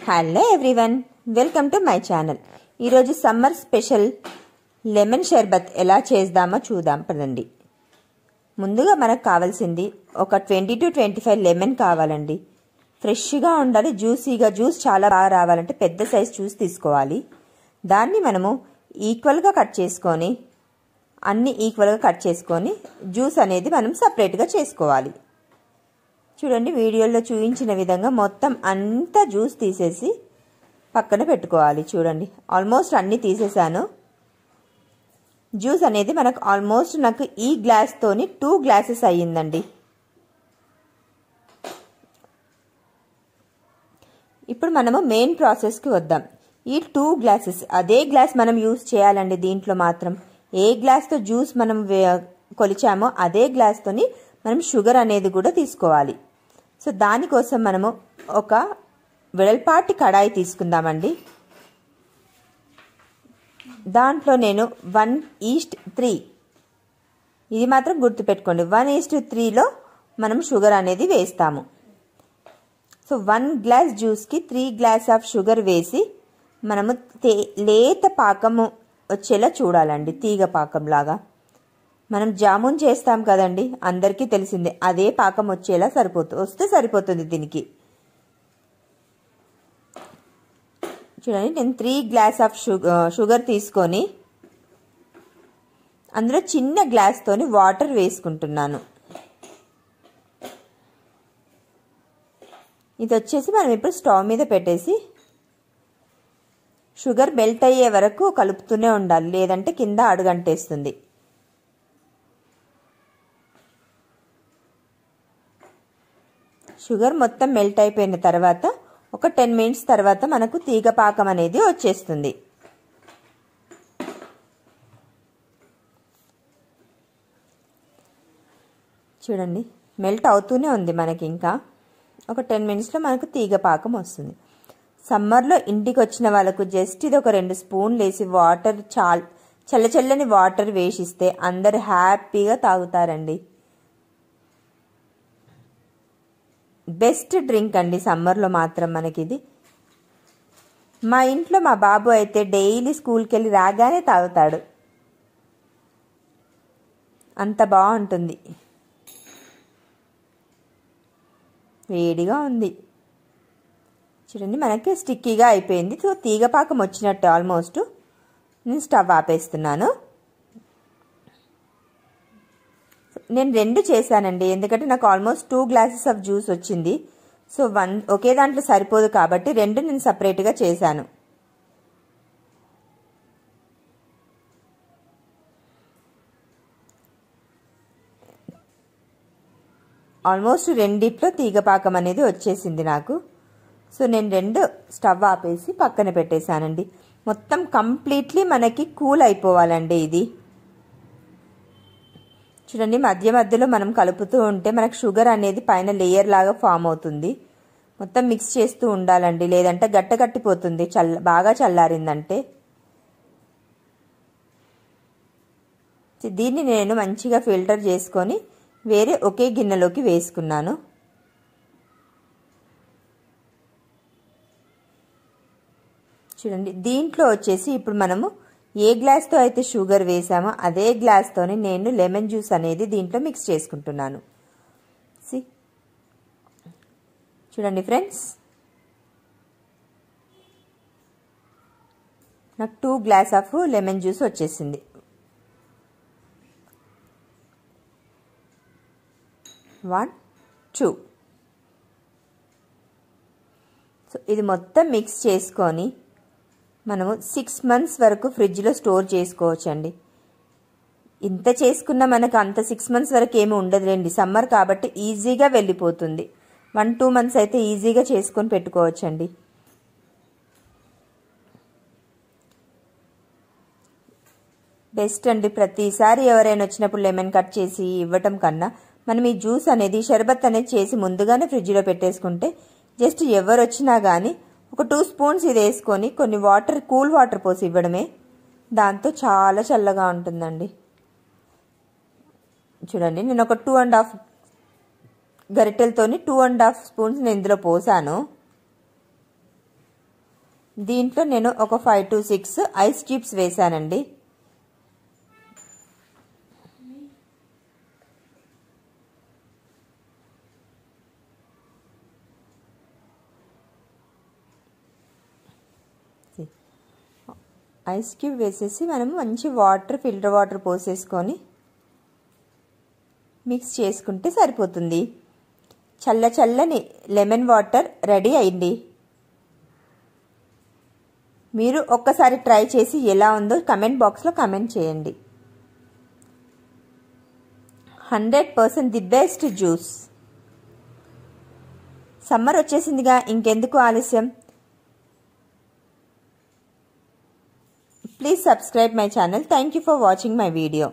Hello everyone, welcome to my channel. ఈరోజు summer special lemon షర్బత్ ఎలా చేద్దామో చూద్దాం పదండి. ముందుగా మనకు కావాల్సింది ఒక 20 to 25 లెమన్ కావాలండి. ఫ్రెష్గా ఉండాలి, జ్యూసీగా. జ్యూస్ చాలా బాగా రావాలంటే పెద్ద సైజ్ జ్యూస్ తీసుకోవాలి. దాన్ని మనము ఈక్వల్గా కట్ చేసుకొని జ్యూస్ అనేది మనం సపరేట్గా చేసుకోవాలి. చూడండి, వీడియోలో చూపించిన విధంగా మొత్తం అంతా జ్యూస్ తీసేసి పక్కన పెట్టుకోవాలి. చూడండి, ఆల్మోస్ట్ అన్నీ తీసేసాను. జ్యూస్ అనేది నాకు ఈ గ్లాస్తోని 2 గ్లాసెస్ అయ్యిందండి. ఇప్పుడు మనము మెయిన్ ప్రాసెస్కి వద్దాం. ఈ 2 గ్లాసెస్ అదే గ్లాస్ మనం యూజ్ చేయాలండి. దీంట్లో మాత్రం ఏ గ్లాస్తో జ్యూస్ మనం కొలిచామో అదే గ్లాస్తోని మనం షుగర్ అనేది కూడా తీసుకోవాలి. సో దానికోసం మనము ఒక వెడల్పాటి కడాయి తీసుకుందామండి. దాంట్లో నేను 1:3, ఇది మాత్రం గుర్తుపెట్టుకోండి, 1:3లో మనం షుగర్ అనేది వేస్తాము. సో 1 గ్లాస్ జ్యూస్కి 3 గ్లాస్ ఆఫ్ షుగర్ వేసి మనము లేత పాకము వచ్చేలా చూడాలండి. తీగ పాకంలాగా మనం జామున్ చేస్తాం కదండి, అందరికీ తెలిసిందే. అదే పాకం వచ్చేలా వస్తే సరిపోతుంది దీనికి. చూడండి, నేను 3 గ్లాస్ ఆఫ్ షుగర్ తీసుకొని అందులో చిన్న గ్లాస్తోని వాటర్ వేసుకుంటున్నాను. ఇది వచ్చేసి మనం ఇప్పుడు స్టవ్ మీద పెట్టేసి షుగర్ మెల్ట్ అయ్యే వరకు కలుపుతూనే ఉండాలి, లేదంటే కింద అడుగంటేస్తుంది. షుగర్ మొత్తం మెల్ట్ అయిపోయిన తర్వాత ఒక 10 మినిట్స్ తర్వాత మనకు తీగ పాకం అనేది వచ్చేస్తుంది. చూడండి, మెల్ట్ అవుతూనే ఉంది. మనకి ఇంకా ఒక 10 మినిట్స్లో మనకు తీగ పాకం వస్తుంది. సమ్మర్లో ఇంటికి వచ్చిన వాళ్ళకు జస్ట్ ఇది ఒక 2 స్పూన్లు వేసి వాటర్ చల్లచల్లని వాటర్ వేసిస్తే అందరు హ్యాపీగా తాగుతారండి. బెస్ట్ డ్రింక్ అండి సమ్మర్లో మాత్రం మనకిది. మా ఇంట్లో మా బాబు అయితే డైలీ స్కూల్కి వెళ్ళి రాగానే తాగుతాడు, అంత బాగుంటుంది. వేడిగా ఉంది. చూడండి, మనకి స్టిక్కీగా అయిపోయింది. సో తీగపాకం వచ్చినట్టు ఆల్మోస్ట్. నేను స్టవ్ ఆపేస్తున్నాను. నేను 2 చేశానండి, ఎందుకంటే నాకు ఆల్మోస్ట్ 2 గ్లాసెస్ ఆఫ్ జ్యూస్ వచ్చింది. సో ఒకే దాంట్లో సరిపోదు కాబట్టి 2 నేను సపరేట్గా చేశాను. ఆల్మోస్ట్ 2 తీగపాకం అనేది వచ్చేసింది నాకు. సో నేను 2 స్టవ్ ఆపేసి పక్కన పెట్టేశానండి. మొత్తం కంప్లీట్లీ మనకి కూల్ అయిపోవాలండి ఇది. చూడండి, మధ్య మధ్యలో మనం కలుపుతూ ఉంటే మనకు షుగర్ అనేది పైన లేయర్ లాగా ఫామ్ అవుతుంది. మొత్తం మిక్స్ చేస్తూ ఉండాలండి, లేదంటే గట్టగట్టిపోతుంది బాగా చల్లారిందంటే. దీన్ని నేను మంచిగా ఫిల్టర్ చేసుకొని వేరే ఒకే గిన్నెలోకి వేసుకున్నాను. చూడండి, దీంట్లో వచ్చేసి ఇప్పుడు మనము ఏ గ్లాస్తో అయితే షుగర్ వేసామో అదే గ్లాస్తోని నేను లెమన్ జ్యూస్ అనేది దీంట్లో మిక్స్ చేసుకుంటున్నాను. చూడండి ఫ్రెండ్స్, నాకు 2 గ్లాస్ ఆఫ్ లెమన్ జ్యూస్ వచ్చేసింది. సో ఇది మొత్తం మిక్స్ చేసుకొని మనము 6 months వరకు ఫ్రిడ్జ్లో స్టోర్ చేసుకోవచ్చండి. ఇంత చేసుకున్నా మనకు అంత 6 months వరకు ఏమి ఉండదులేండి. సమ్మర్ కాబట్టి ఈజీగా వెళ్ళిపోతుంది. 1-2 months అయితే ఈజీగా చేసుకొని పెట్టుకోవచ్చండి. బెస్ట్ అండి. ప్రతిసారి ఎవరైనా వచ్చినప్పుడు లెమన్ కట్ చేసి ఇవ్వటం కన్నా మనం ఈ జ్యూస్ అనేది షర్బత్ అనేది చేసి ముందుగానే ఫ్రిడ్జ్లో పెట్టేసుకుంటే జస్ట్ ఎవరు వచ్చినా కానీ ఒక 2 స్పూన్స్ ఇది వేసుకొని కొన్ని కూల్ వాటర్ పోసి ఇవ్వడమే. దాంతో చాలా చల్లగా ఉంటుందండి. చూడండి, నేను ఒక 2.5 గరిటెలతోని 2.5 స్పూన్స్ నేను ఇందులో పోసాను. దీంట్లో నేను ఒక 5 to 6 ఐస్ క్యూబ్స్ వేసానండి. ఐస్ క్యూబ్ వేసేసి మనము మంచి ఫిల్టర్ వాటర్ పోసేసుకొని మిక్స్ చేసుకుంటే సరిపోతుంది. చల్లని లెమన్ వాటర్ రెడీ అయింది. మీరు ఒక్కసారి ట్రై చేసి ఎలా ఉందో కమెంట్ బాక్స్లో కమెంట్ చేయండి. 100% ది బెస్ట్ జ్యూస్. సమ్మర్ వచ్చేసిందిగా, ఇంకెందుకు ఆలస్యం? Please subscribe my channel. Thank you for watching my video.